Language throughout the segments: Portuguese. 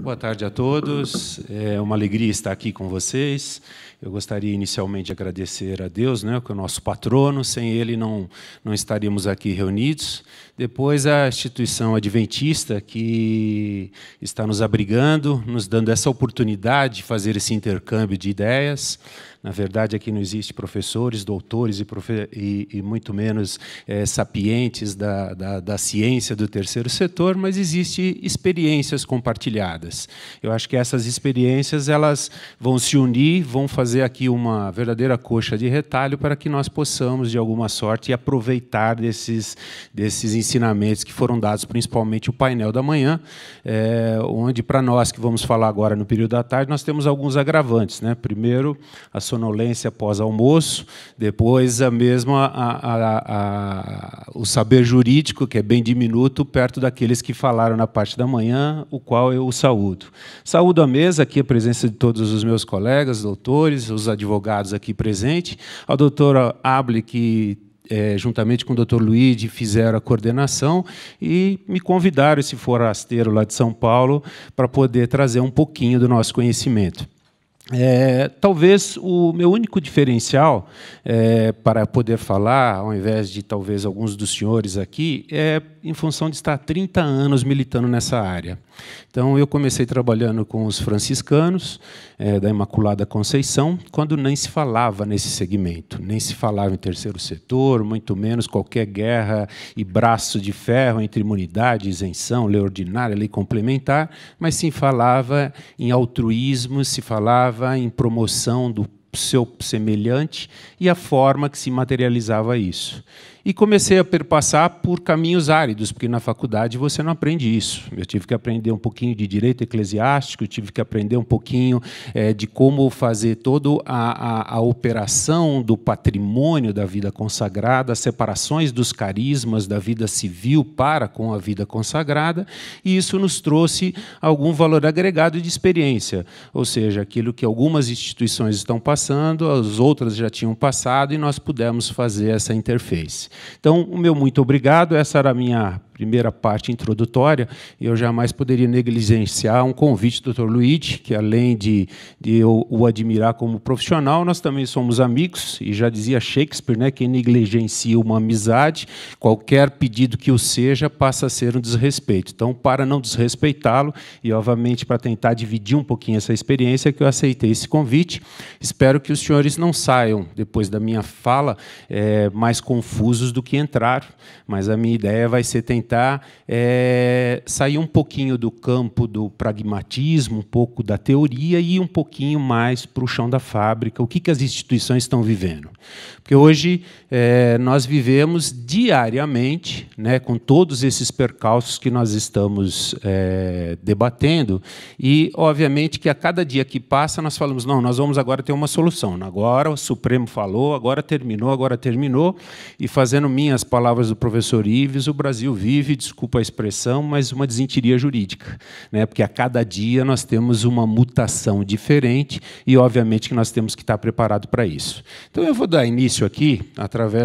Boa tarde a todos. É uma alegria estar aqui com vocês. Eu gostaria inicialmente de agradecer a Deus, né, que é o nosso patrono. Sem Ele não estaríamos aqui reunidos. Depois a instituição adventista que está nos abrigando, nos dando essa oportunidade de fazer esse intercâmbio de ideias. Na verdade, aqui não existe professores, doutores e muito menos sapientes da ciência do terceiro setor, mas existe experiências compartilhadas. Eu acho que essas experiências elas vão se unir, vão fazer aqui uma verdadeira coxa de retalho para que nós possamos, de alguma sorte, aproveitar desses ensinamentos que foram dados, principalmente o painel da manhã, onde, para nós que vamos falar agora no período da tarde, nós temos alguns agravantes, né? Primeiro, a sonolência pós-almoço, depois o saber jurídico, que é bem diminuto, perto daqueles que falaram na parte da manhã, o qual eu o saúdo. Saúdo a mesa, aqui a presença de todos os meus colegas, doutores, os advogados aqui presentes, a doutora Able, que juntamente com o Dr. Luigi, fizeram a coordenação e me convidaram, esse forasteiro lá de São Paulo, para poder trazer um pouquinho do nosso conhecimento. Talvez o meu único diferencial para poder falar, ao invés de talvez alguns dos senhores aqui, é em função de estar 30 anos militando nessa área. Então, eu comecei trabalhando com os franciscanos da Imaculada Conceição, quando nem se falava nesse segmento, nem se falava em terceiro setor, muito menos qualquer guerra e braço de ferro entre imunidade, isenção, lei ordinária, lei complementar, mas se falava em altruísmo, se falava em promoção do seu semelhante e a forma que se materializava isso. E comecei a perpassar por caminhos áridos, porque na faculdade você não aprende isso. Eu tive que aprender um pouquinho de direito eclesiástico, tive que aprender um pouquinho de como fazer toda a operação do patrimônio da vida consagrada, as separações dos carismas da vida civil para com a vida consagrada, e isso nos trouxe algum valor agregado de experiência, ou seja, aquilo que algumas instituições estão passando, as outras já tinham passado, e nós pudemos fazer essa interface. Então, o meu muito obrigado. Essa era a minha primeira parte introdutória, e eu jamais poderia negligenciar um convite do Dr. Luigi, que, além de eu o admirar como profissional, nós também somos amigos, e já dizia Shakespeare, né, quem negligencia uma amizade, qualquer pedido que o seja, passa a ser um desrespeito. Então, para não desrespeitá-lo, e, obviamente, para tentar dividir um pouquinho essa experiência, que eu aceitei esse convite. Espero que os senhores não saiam, depois da minha fala, mais confusos do que entraram, mas a minha ideia vai ser tentar sair um pouquinho do campo do pragmatismo, um pouco da teoria e um pouquinho mais para o chão da fábrica, o que as instituições estão vivendo. Porque hoje nós vivemos diariamente, né, com todos esses percalços que nós estamos debatendo, e, obviamente, que a cada dia que passa nós falamos, não, nós vamos agora ter uma solução. Agora o Supremo falou, agora terminou, e, fazendo minhas palavras do professor Ives, o Brasil vive, desculpa a expressão, mas uma desentiria jurídica, né? Porque a cada dia nós temos uma mutação diferente e, obviamente, que nós temos que estar preparados para isso. Então, eu vou dar início aqui,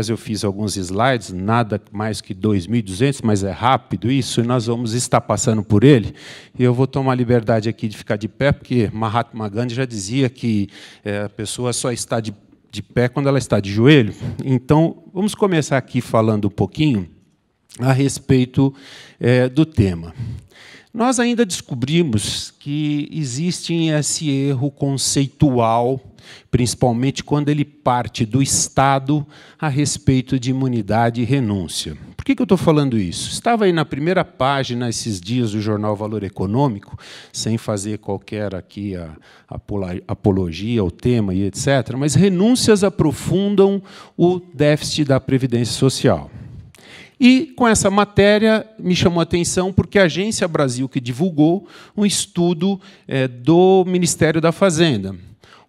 eu fiz alguns slides, nada mais que 2.200, mas é rápido isso, e nós vamos estar passando por ele, e eu vou tomar a liberdade aqui de ficar de pé, porque Mahatma Gandhi já dizia que a pessoa só está de pé quando ela está de joelho. Então, vamos começar aqui falando um pouquinho a respeito do tema. Nós ainda descobrimos que existe esse erro conceitual, principalmente quando ele parte do Estado a respeito de imunidade e renúncia. Por que eu estou falando isso? Estava aí na primeira página, esses dias, do jornal Valor Econômico, sem fazer qualquer aqui apologia ao tema e etc., mas renúncias aprofundam o déficit da Previdência Social. E, com essa matéria, me chamou a atenção porque a Agência Brasil que divulgou um estudo do Ministério da Fazenda,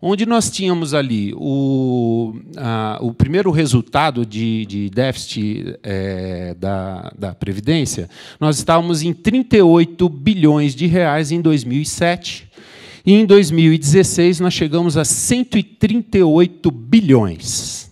onde nós tínhamos ali o primeiro resultado de déficit da Previdência, nós estávamos em 38 bilhões de reais em 2007, e em 2016 nós chegamos a 138 bilhões.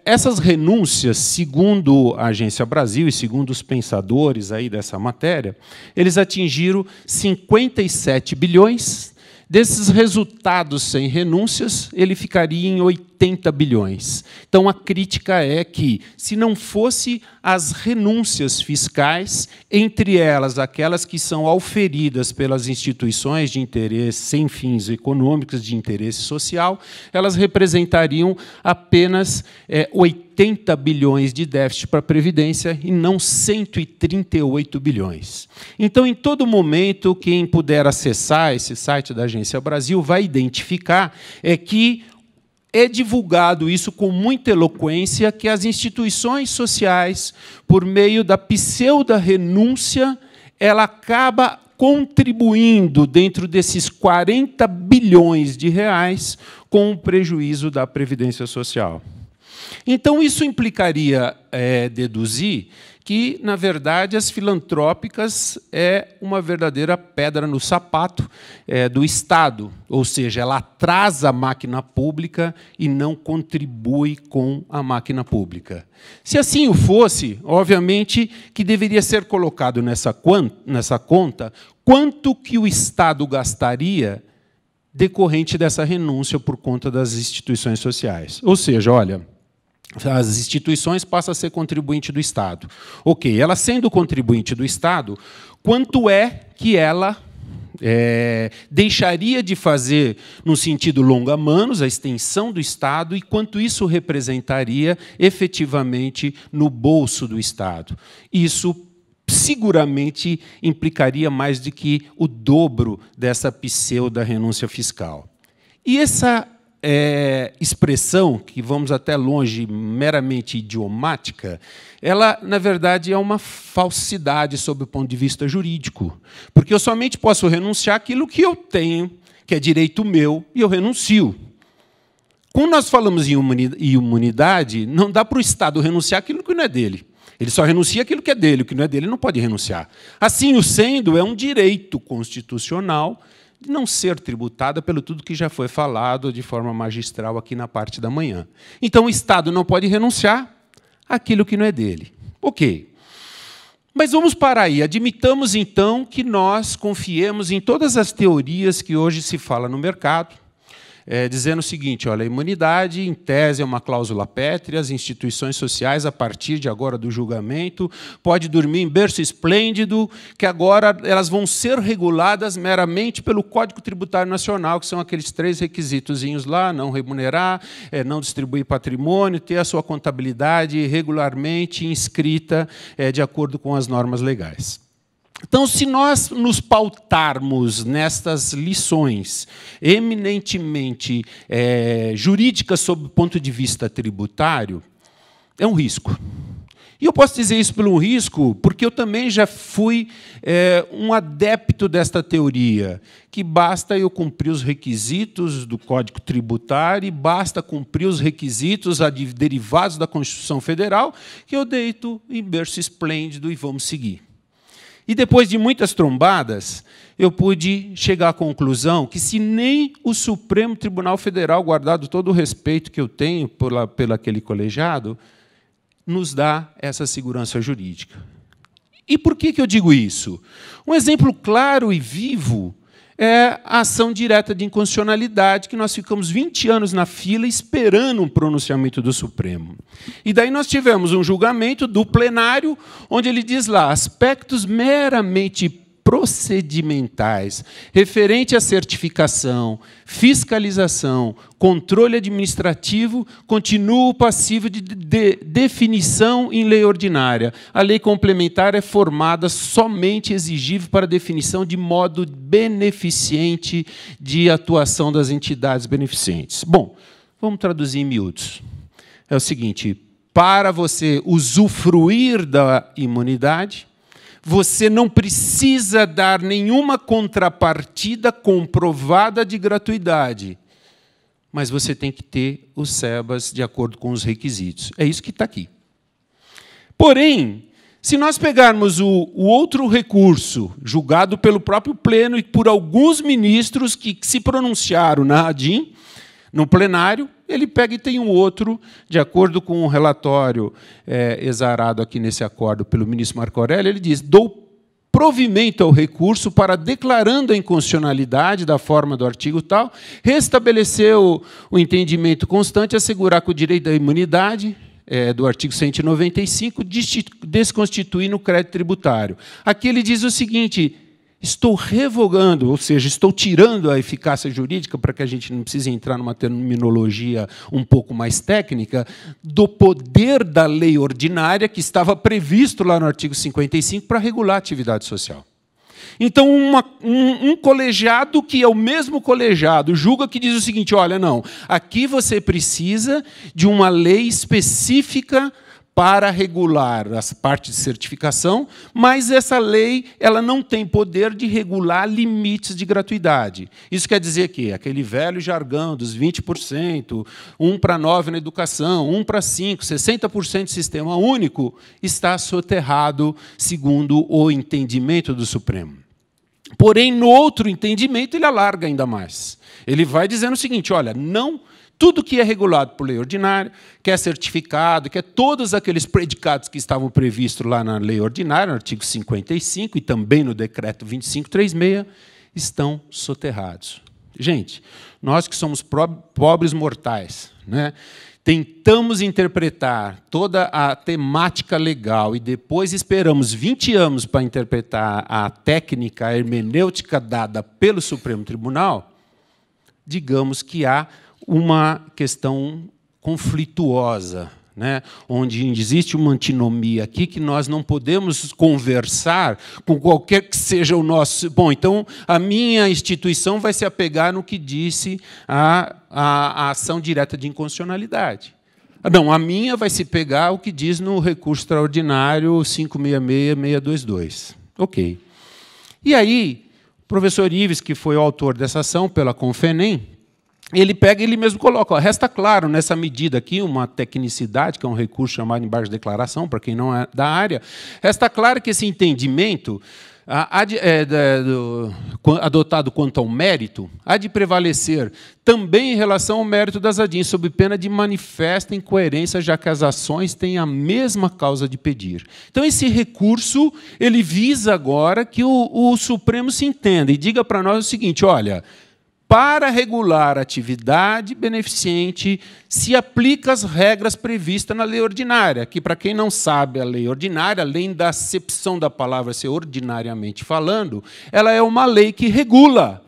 Essas renúncias, segundo a Agência Brasil e segundo os pensadores aí dessa matéria, eles atingiram 57 bilhões. Desses resultados sem renúncias, ele ficaria em 80 bilhões. Então, a crítica é que, se não fosse as renúncias fiscais, entre elas aquelas que são auferidas pelas instituições de interesse sem fins econômicos, de interesse social, elas representariam apenas 80 bilhões de déficit para a Previdência e não 138 bilhões. Então, em todo momento, quem puder acessar esse site da Agência Brasil vai identificar que é divulgado isso com muita eloquência, que as instituições sociais, por meio da pseudo-renúncia, ela acaba contribuindo dentro desses 40 bilhões de reais com o prejuízo da Previdência Social. Então, isso implicaria deduzir que, na verdade, as filantrópicas é uma verdadeira pedra no sapato do Estado, ou seja, ela atrasa a máquina pública e não contribui com a máquina pública. Se assim o fosse, obviamente que deveria ser colocado nessa conta quanto que o Estado gastaria decorrente dessa renúncia por conta das instituições sociais. Ou seja, olha, as instituições passam a ser contribuinte do Estado. Ok, ela sendo contribuinte do Estado, quanto é que ela deixaria de fazer no sentido longa-manos, a extensão do Estado, e quanto isso representaria efetivamente no bolso do Estado? Isso seguramente implicaria mais do que o dobro dessa pseudo-renúncia fiscal. E essa expressão, que vamos até longe, meramente idiomática, ela, na verdade, é uma falsidade sob o ponto de vista jurídico, porque eu somente posso renunciar àquilo que eu tenho, que é direito meu, e eu renuncio. Quando nós falamos em imunidade, não dá para o Estado renunciar àquilo que não é dele. Ele só renuncia àquilo que é dele, o que não é dele ele não pode renunciar. Assim o sendo, é um direito constitucional de não ser tributada pelo tudo que já foi falado de forma magistral aqui na parte da manhã. Então, o Estado não pode renunciar àquilo que não é dele. Ok. Mas vamos parar aí. Admitamos, então, que nós confiemos em todas as teorias que hoje se fala no mercado, dizendo o seguinte, olha, a imunidade, em tese, é uma cláusula pétrea, as instituições sociais, a partir de agora do julgamento, pode dormir em berço esplêndido, que agora elas vão ser reguladas meramente pelo Código Tributário Nacional, que são aqueles 3 requisitozinhos lá, não remunerar, não distribuir patrimônio, ter a sua contabilidade regularmente inscrita de acordo com as normas legais. Então, se nós nos pautarmos nestas lições eminentemente jurídicas sob o ponto de vista tributário, é um risco. E eu posso dizer isso pelo risco, porque eu também já fui um adepto desta teoria, que basta eu cumprir os requisitos do Código Tributário e basta cumprir os requisitos derivados da Constituição Federal, que eu deito em berço esplêndido e vamos seguir. E, depois de muitas trombadas, eu pude chegar à conclusão que, se nem o Supremo Tribunal Federal, guardado todo o respeito que eu tenho pelo aquele colegiado, nos dá essa segurança jurídica. E por que eu digo isso? Um exemplo claro e vivo é a ação direta de inconstitucionalidade, que nós ficamos 20 anos na fila esperando um pronunciamento do Supremo. E daí nós tivemos um julgamento do plenário, onde ele diz lá, aspectos meramente procedimentais, referente à certificação, fiscalização, controle administrativo, continuam passivo de definição em lei ordinária. A lei complementar é formada somente exigível para definição de modo beneficente de atuação das entidades beneficentes. Bom, vamos traduzir em miúdos. É o seguinte, para você usufruir da imunidade, você não precisa dar nenhuma contrapartida comprovada de gratuidade, mas você tem que ter os SEBAS de acordo com os requisitos. É isso que está aqui. Porém, se nós pegarmos o outro recurso, julgado pelo próprio Pleno e por alguns ministros que se pronunciaram na ADIM, No plenário, ele pega e tem um outro, de acordo com o relatório exarado aqui nesse acordo pelo ministro Marco Aurélio, ele diz: dou provimento ao recurso para, declarando a inconstitucionalidade da forma do artigo tal, restabelecer o entendimento constante, assegurar que o direito da imunidade do artigo 195 desconstituir no crédito tributário. Aqui ele diz o seguinte: estou revogando, ou seja, estou tirando a eficácia jurídica, para que a gente não precise entrar numa terminologia um pouco mais técnica, do poder da lei ordinária que estava previsto lá no artigo 55 para regular a atividade social. Então, um colegiado, que é o mesmo colegiado, julga que diz o seguinte: olha, não, aqui você precisa de uma lei específica para regular as partes de certificação, mas essa lei ela não tem poder de regular limites de gratuidade. Isso quer dizer que aquele velho jargão dos 20%, 1 para 9 na educação, 1 para 5, 60% de sistema único, está soterrado segundo o entendimento do Supremo. Porém, no outro entendimento, ele alarga ainda mais. Ele vai dizendo o seguinte: olha, não... tudo que é regulado por lei ordinária, que é certificado, que é todos aqueles predicados que estavam previstos lá na lei ordinária, no artigo 55, e também no decreto 2536, estão soterrados. Gente, nós que somos pobres mortais, né, tentamos interpretar toda a temática legal e depois esperamos 20 anos para interpretar a técnica, a hermenêutica dada pelo Supremo Tribunal, digamos que há uma questão conflituosa, né, onde existe uma antinomia aqui que nós não podemos conversar com qualquer que seja o nosso... Bom, então, a minha instituição vai se apegar no que disse a ação direta de inconstitucionalidade. Não, a minha vai se pegar o que diz no recurso extraordinário 566-622. Ok. E aí, o professor Ives, que foi o autor dessa ação pela Confenem, ele pega e ele mesmo coloca: ó, resta claro nessa medida aqui, uma tecnicidade, que é um recurso chamado embargo de declaração, para quem não é da área, resta claro que esse entendimento adotado quanto ao mérito há de prevalecer também em relação ao mérito das ADIs, sob pena de manifesta incoerência, já que as ações têm a mesma causa de pedir. Então, esse recurso ele visa agora que o Supremo se entenda e diga para nós o seguinte: olha, para regular a atividade beneficente, se aplica as regras previstas na lei ordinária, que, para quem não sabe, a lei ordinária, além da acepção da palavra ser ordinariamente falando, ela é uma lei que regula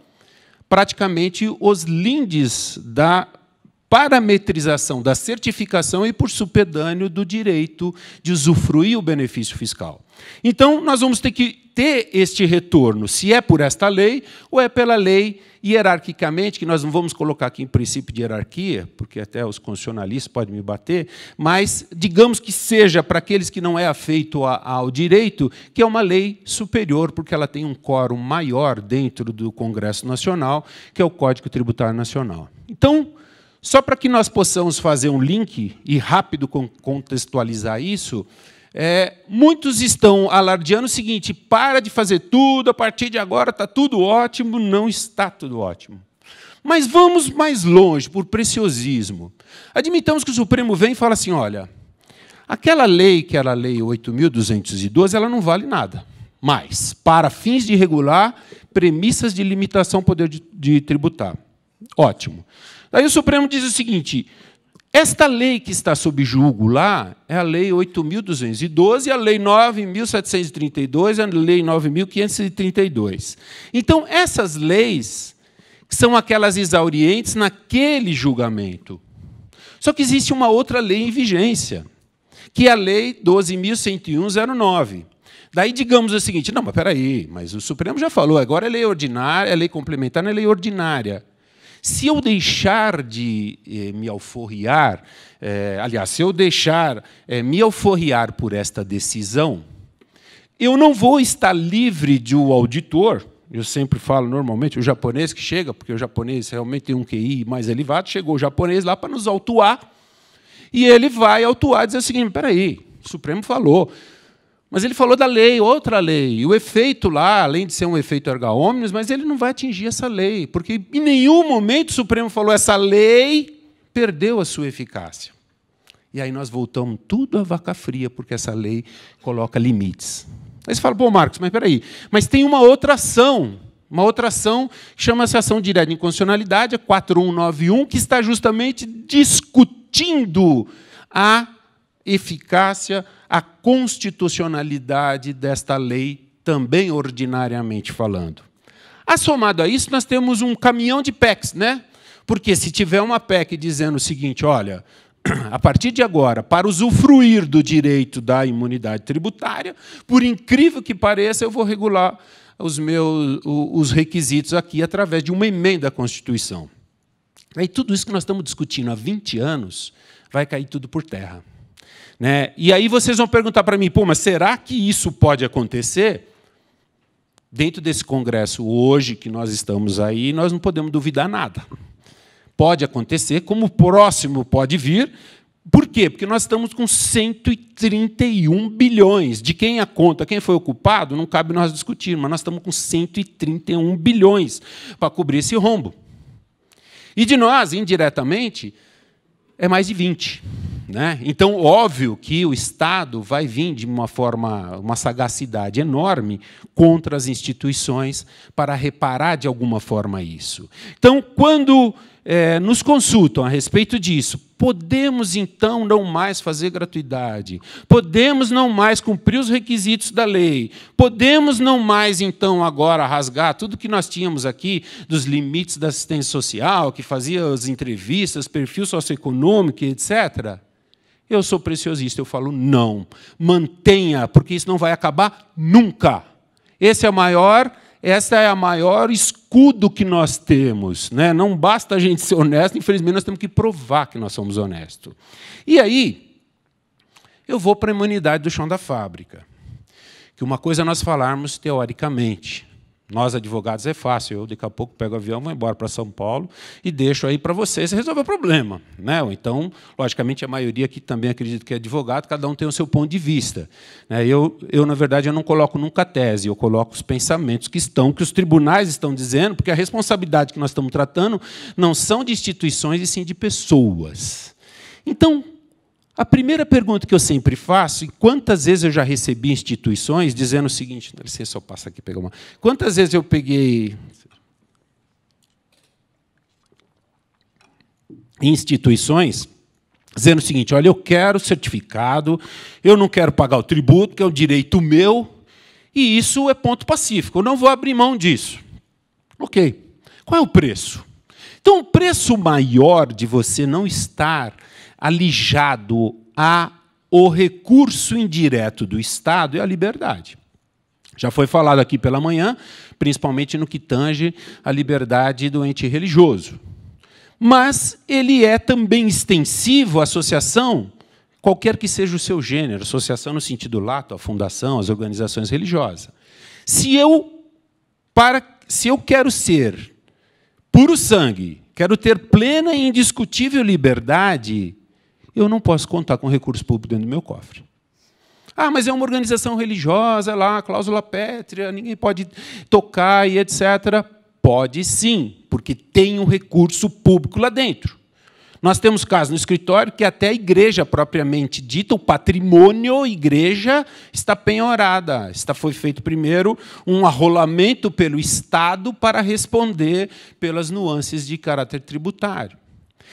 praticamente os lindes da parametrização da certificação e, por supedâneo, do direito de usufruir o benefício fiscal. Então, nós vamos ter que ter este retorno, se é por esta lei ou é pela lei hierarquicamente, que nós não vamos colocar aqui em princípio de hierarquia, porque até os constitucionalistas podem me bater, mas digamos que seja para aqueles que não é afeito ao direito, que é uma lei superior, porque ela tem um quórum maior dentro do Congresso Nacional, que é o Código Tributário Nacional. Então, só para que nós possamos fazer um link e rápido contextualizar isso, muitos estão alardeando o seguinte: para de fazer tudo, a partir de agora está tudo ótimo. Não está tudo ótimo. Mas vamos mais longe, por preciosismo. Admitamos que o Supremo vem e fala assim: olha, aquela lei, que era a Lei 8.212, ela não vale nada. Mas, para fins de regular premissas de limitação ao poder de tributar. Ótimo. Daí o Supremo diz o seguinte: esta lei que está sob julgo lá é a Lei 8.212, a Lei 9.732 e a Lei 9.532. Então, essas leis são aquelas exaurientes naquele julgamento. Só que existe uma outra lei em vigência, que é a Lei 12.101/09. Daí, digamos o seguinte: não, mas espera aí, mas o Supremo já falou, agora é lei ordinária, é lei complementar, não é lei ordinária. Se eu deixar de me alforriar, aliás, se eu deixar me alforriar por esta decisão, eu não vou estar livre de um auditor. Eu sempre falo, normalmente, o japonês que chega, porque o japonês realmente tem um QI mais elevado, chegou o japonês lá para nos autuar, e ele vai autuar e dizer o seguinte: espera aí, o Supremo falou, Mas ele falou da lei, outra lei. E o efeito lá, além de ser um efeito erga omnes, mas ele não vai atingir essa lei, porque em nenhum momento o Supremo falou essa lei perdeu a sua eficácia. E aí nós voltamos tudo à vaca fria, porque essa lei coloca limites. Aí você fala, pô, Marcos, mas espera aí, mas tem uma outra ação que chama-se ação direta de inconstitucionalidade, a 4191, que está justamente discutindo a eficácia, a constitucionalidade desta lei, também ordinariamente falando. Assomado a isso, nós temos um caminhão de PECs, né? Porque se tiver uma PEC dizendo o seguinte, olha, a partir de agora, para usufruir do direito da imunidade tributária, por incrível que pareça, eu vou regular os requisitos aqui através de uma emenda à Constituição. Aí tudo isso que nós estamos discutindo há 20 anos vai cair tudo por terra. Né? E aí vocês vão perguntar para mim, pô, mas será que isso pode acontecer? Dentro desse Congresso hoje que nós estamos aí, nós não podemos duvidar nada. Pode acontecer, como o próximo pode vir. Por quê? Porque nós estamos com 131 bilhões. De quem é a conta, quem foi o culpado, não cabe nós discutir, mas nós estamos com 131 bilhões para cobrir esse rombo. E de nós, indiretamente, é mais de 20. Né? Então, óbvio que o Estado vai vir de uma sagacidade enorme contra as instituições para reparar de alguma forma isso. Então, quando nos consultam a respeito disso, podemos, então, não mais fazer gratuidade, podemos não mais cumprir os requisitos da lei, podemos não mais, então, agora rasgar tudo que nós tínhamos aqui dos limites da assistência social, que fazia as entrevistas, perfil socioeconômico, etc., eu sou preciosista, eu falo não, mantenha, porque isso não vai acabar nunca. Essa é a maior escudo que nós temos. Né? Não basta a gente ser honesto, infelizmente nós temos que provar que nós somos honestos. E aí, eu vou para a imunidade do chão da fábrica. Que uma coisa é nós falarmos teoricamente. Nós, advogados, é fácil. Eu, daqui a pouco, pego o avião, vou embora para São Paulo e deixo aí para vocês resolver o problema. Né? Ou então, logicamente, a maioria aqui também acredita que é advogado, cada um tem o seu ponto de vista. Eu, na verdade, eu não coloco nunca tese, eu coloco os pensamentos que os tribunais estão dizendo, porque a responsabilidade que nós estamos tratando não são de instituições, e sim de pessoas. Então, a primeira pergunta que eu sempre faço, e quantas vezes eu já recebi instituições dizendo o seguinte, dá licença, eu passo aqui pegar uma. Quantas vezes eu peguei instituições dizendo o seguinte, olha, eu quero certificado, eu não quero pagar o tributo, que é um direito meu, e isso é ponto pacífico, eu não vou abrir mão disso. Ok. Qual é o preço? Então, o preço maior de você não estar alijado ao recurso indireto do Estado é a liberdade. Já foi falado aqui pela manhã, principalmente no que tange a liberdade do ente religioso. Mas ele é também extensivo à associação, qualquer que seja o seu gênero, associação no sentido lato, a fundação, as organizações religiosas. Se eu quero ser puro sangue, quero ter plena e indiscutível liberdade, eu não posso contar com recurso público dentro do meu cofre. Ah, mas é uma organização religiosa, lá, cláusula pétrea, ninguém pode tocar e etc. Pode sim, porque tem um recurso público lá dentro. Nós temos casos no escritório que até a igreja propriamente dita, o patrimônio igreja está penhorada. Foi feito primeiro um arrolamento pelo Estado para responder pelas nuances de caráter tributário.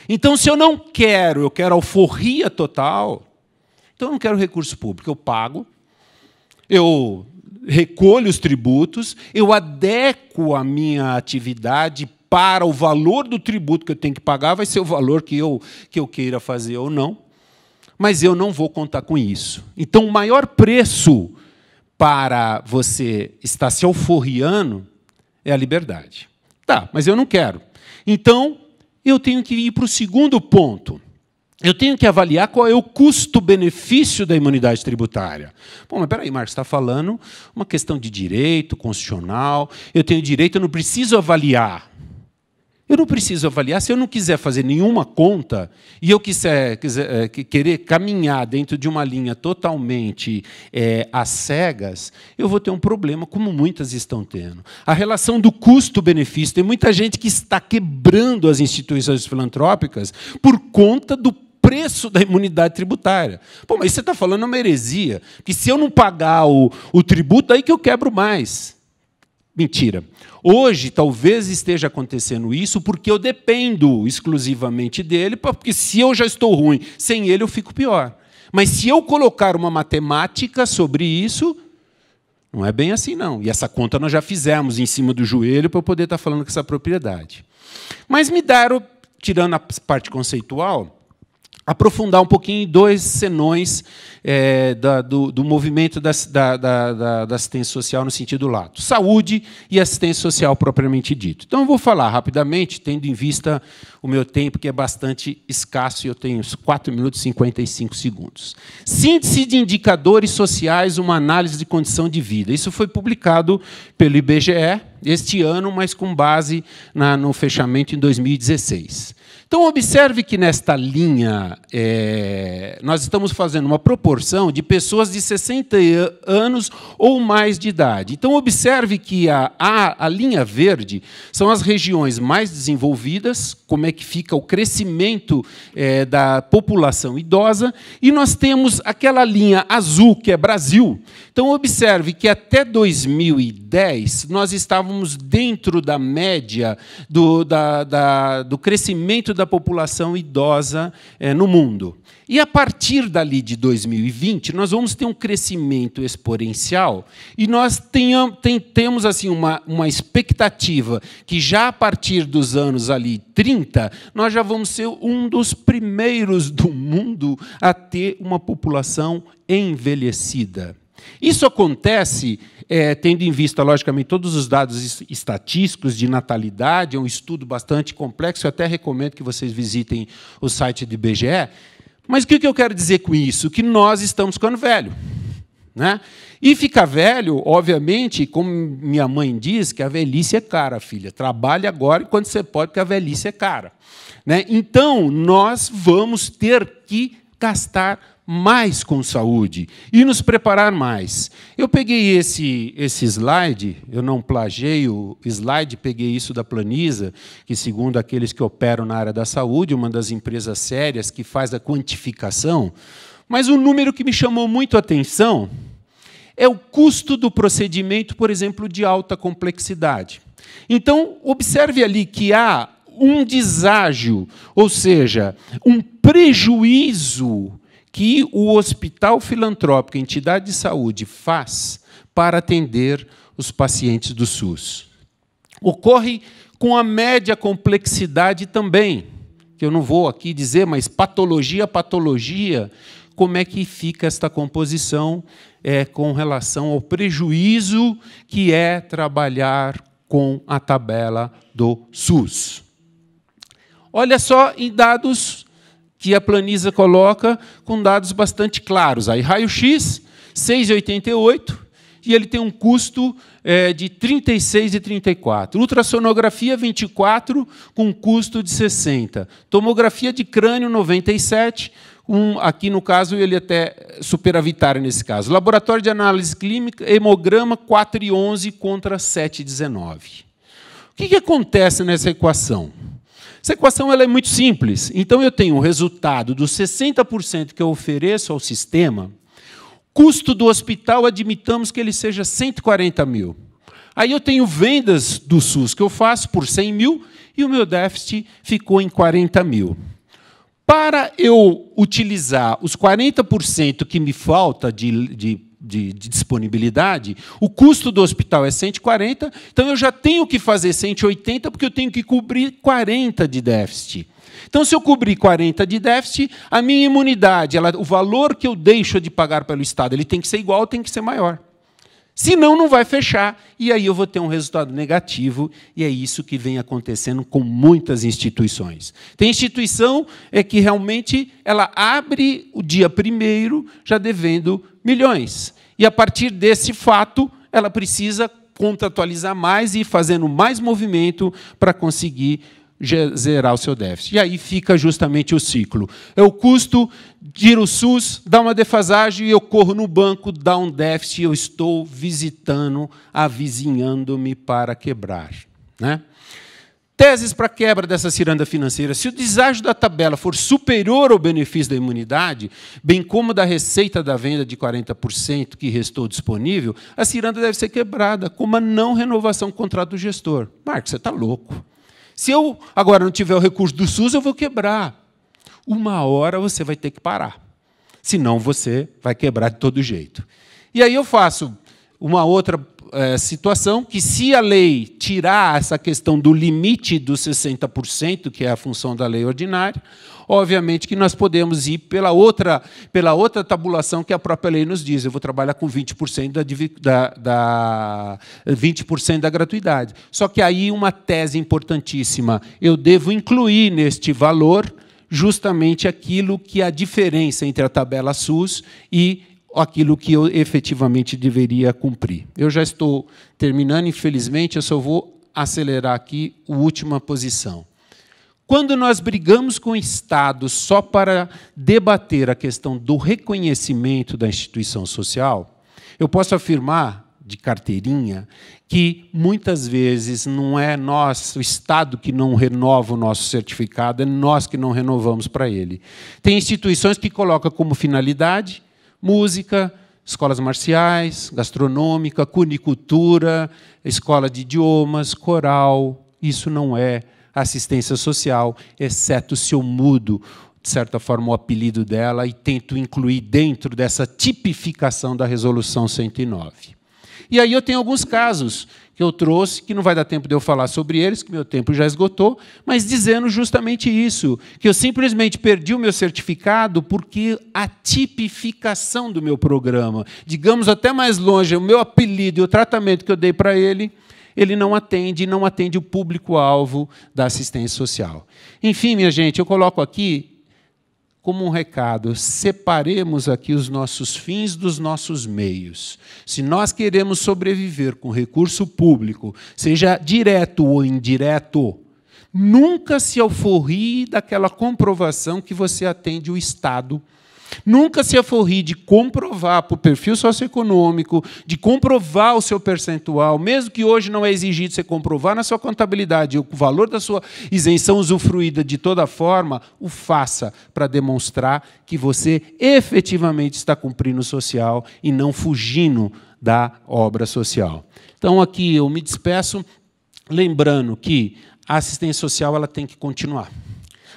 Então, se eu não quero, eu quero alforria total, então eu não quero recurso público, eu pago, eu recolho os tributos, eu adequo a minha atividade para o valor do tributo que eu tenho que pagar, vai ser o valor que eu queira fazer ou não, mas eu não vou contar com isso. Então, o maior preço para você estar se alforriando é a liberdade. Tá, mas eu não quero. Então, eu tenho que ir para o segundo ponto. Eu tenho que avaliar qual é o custo-benefício da imunidade tributária. Bom, mas peraí, Marcos, você está falando uma questão de direito constitucional, eu tenho direito, eu não preciso avaliar. Eu não preciso avaliar. Se eu não quiser fazer nenhuma conta e eu querer caminhar dentro de uma linha totalmente às cegas, eu vou ter um problema, como muitas estão tendo. A relação do custo-benefício. Tem muita gente que está quebrando as instituições filantrópicas por conta do preço da imunidade tributária. Pô, mas você está falando uma heresia, que se eu não pagar o tributo, aí que eu quebro mais. Mentira. Hoje, talvez esteja acontecendo isso porque eu dependo exclusivamente dele, porque se eu já estou ruim, sem ele eu fico pior. Mas se eu colocar uma matemática sobre isso, não é bem assim, não. E essa conta nós já fizemos em cima do joelho para eu poder estar falando com essa propriedade. Mas me deram, tirando a parte conceitual, aprofundar um pouquinho em dois senões do movimento da assistência social no sentido lato. Saúde e assistência social propriamente dito. Então, eu vou falar rapidamente, tendo em vista o meu tempo, que é bastante escasso, e eu tenho 4 minutos e 55 segundos. Síntese de indicadores sociais, uma análise de condição de vida. Isso foi publicado pelo IBGE este ano, mas com base no fechamento em 2016. Então, observe que, nesta linha, nós estamos fazendo uma proporção de pessoas de 60 anos ou mais de idade. Então, observe que a linha verde são as regiões mais desenvolvidas, como é que fica o crescimento da população idosa, e nós temos aquela linha azul, que é Brasil. Então, observe que, até 2010, nós estávamos dentro da média do crescimento da população idosa no mundo. E, a partir dali de 2020, nós vamos ter um crescimento exponencial e nós temos assim, uma expectativa que, já a partir dos anos ali 30, nós já vamos ser um dos primeiros do mundo a ter uma população envelhecida. Isso acontece tendo em vista, logicamente, todos os dados estatísticos de natalidade. É um estudo bastante complexo, eu até recomendo que vocês visitem o site do IBGE. Mas o que eu quero dizer com isso? Que nós estamos ficando velho, né? E ficar velho, obviamente, como minha mãe diz, que a velhice é cara, filha. Trabalhe agora enquanto você pode, porque a velhice é cara, né? Então, nós vamos ter que gastar mais com saúde e nos preparar mais. Eu peguei esse slide, eu não plagiei o slide, peguei isso da Planisa, que, segundo aqueles que operam na área da saúde, uma das empresas sérias que faz a quantificação, mas um número que me chamou muito a atenção é o custo do procedimento, por exemplo, de alta complexidade. Então, observe ali que há um deságio, ou seja, um prejuízo que o hospital filantrópico, a entidade de saúde, faz para atender os pacientes do SUS. Ocorre com a média complexidade também, que eu não vou aqui dizer, mas patologia, como é que fica esta composição com relação ao prejuízo que é trabalhar com a tabela do SUS. Olha só em dados que a Planisa coloca, com dados bastante claros. Aí, raio-x, 6,88, e ele tem um custo de 36,34. Ultrassonografia, 24, com um custo de 60. Tomografia de crânio, 97. Aqui, no caso, ele até superavitário nesse caso. Laboratório de análise clínica, hemograma, 4,11 contra 7,19. O que acontece nessa equação? Essa equação ela é muito simples. Então, eu tenho o resultado dos 60% que eu ofereço ao sistema. Custo do hospital, admitamos que ele seja 140 mil. Aí eu tenho vendas do SUS que eu faço por 100 mil e o meu déficit ficou em 40 mil. Para eu utilizar os 40% que me falta de disponibilidade, o custo do hospital é 140, então eu já tenho que fazer 180, porque eu tenho que cobrir 40 de déficit. Então, se eu cobrir 40 de déficit, a minha imunidade, o valor que eu deixo de pagar pelo Estado, ele tem que ser igual, tem que ser maior. Senão, não vai fechar, e aí eu vou ter um resultado negativo, e é isso que vem acontecendo com muitas instituições. Tem instituição que realmente ela abre o dia 1º já devendo milhões. E, a partir desse fato, ela precisa contratualizar mais e ir fazendo mais movimento para conseguir zerar o seu déficit. E aí fica justamente o ciclo. Eu custo, tiro o SUS, dá uma defasagem, eu corro no banco, dá um déficit, eu estou visitando, avizinhando-me para quebrar. Né? Teses para quebra dessa ciranda financeira. Se o deságio da tabela for superior ao benefício da imunidade, bem como da receita da venda de 40% que restou disponível, a ciranda deve ser quebrada, como a não renovação do contrato do gestor. Marcos, você está louco. Se eu agora não tiver o recurso do SUS, eu vou quebrar. Uma hora você vai ter que parar. Senão você vai quebrar de todo jeito. E aí eu faço uma outra situação que, se a lei tirar essa questão do limite dos 60%, que é a função da lei ordinária, obviamente que nós podemos ir pela outra tabulação que a própria lei nos diz. Eu vou trabalhar com 20% da 20% da gratuidade. Só que aí uma tese importantíssima. Eu devo incluir neste valor justamente aquilo que é a diferença entre a tabela SUS e aquilo que eu efetivamente deveria cumprir. Eu já estou terminando, infelizmente, eu só vou acelerar aqui a última posição. Quando nós brigamos com o Estado só para debater a questão do reconhecimento da instituição social, eu posso afirmar, de carteirinha, que muitas vezes não é nós, o Estado, que não renova o nosso certificado, é nós que não renovamos para ele. Tem instituições que colocam como finalidade música, escolas marciais, gastronômica, cunicultura, escola de idiomas, coral. Isso não é assistência social, exceto se eu mudo, de certa forma, o apelido dela e tento incluir dentro dessa tipificação da Resolução 109. E aí eu tenho alguns casos que eu trouxe, que não vai dar tempo de eu falar sobre eles, que meu tempo já esgotou, mas dizendo justamente isso, que eu simplesmente perdi o meu certificado porque a tipificação do meu programa, digamos até mais longe, o meu apelido e o tratamento que eu dei para ele não atende o público-alvo da assistência social. Enfim, minha gente, eu coloco aqui como um recado, separemos aqui os nossos fins dos nossos meios. Se nós queremos sobreviver com recurso público, seja direto ou indireto, nunca se alforrie daquela comprovação que você atende o Estado. Nunca se aforrie de comprovar para o perfil socioeconômico, de comprovar o seu percentual, mesmo que hoje não é exigido você comprovar na sua contabilidade o valor da sua isenção usufruída de toda forma, o faça para demonstrar que você efetivamente está cumprindo o social e não fugindo da obra social. Então, aqui eu me despeço, lembrando que a assistência social ela tem que continuar.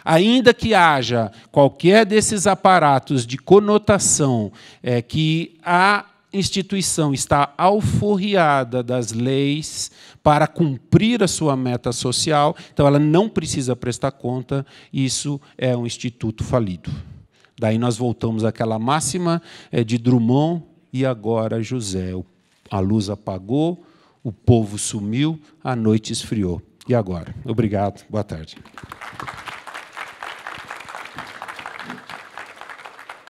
Ainda que haja qualquer desses aparatos de conotação que a instituição está alforriada das leis para cumprir a sua meta social, então ela não precisa prestar conta, isso é um instituto falido. Daí nós voltamos àquela máxima de Drummond, e agora José, a luz apagou, o povo sumiu, a noite esfriou. E agora? Obrigado, boa tarde.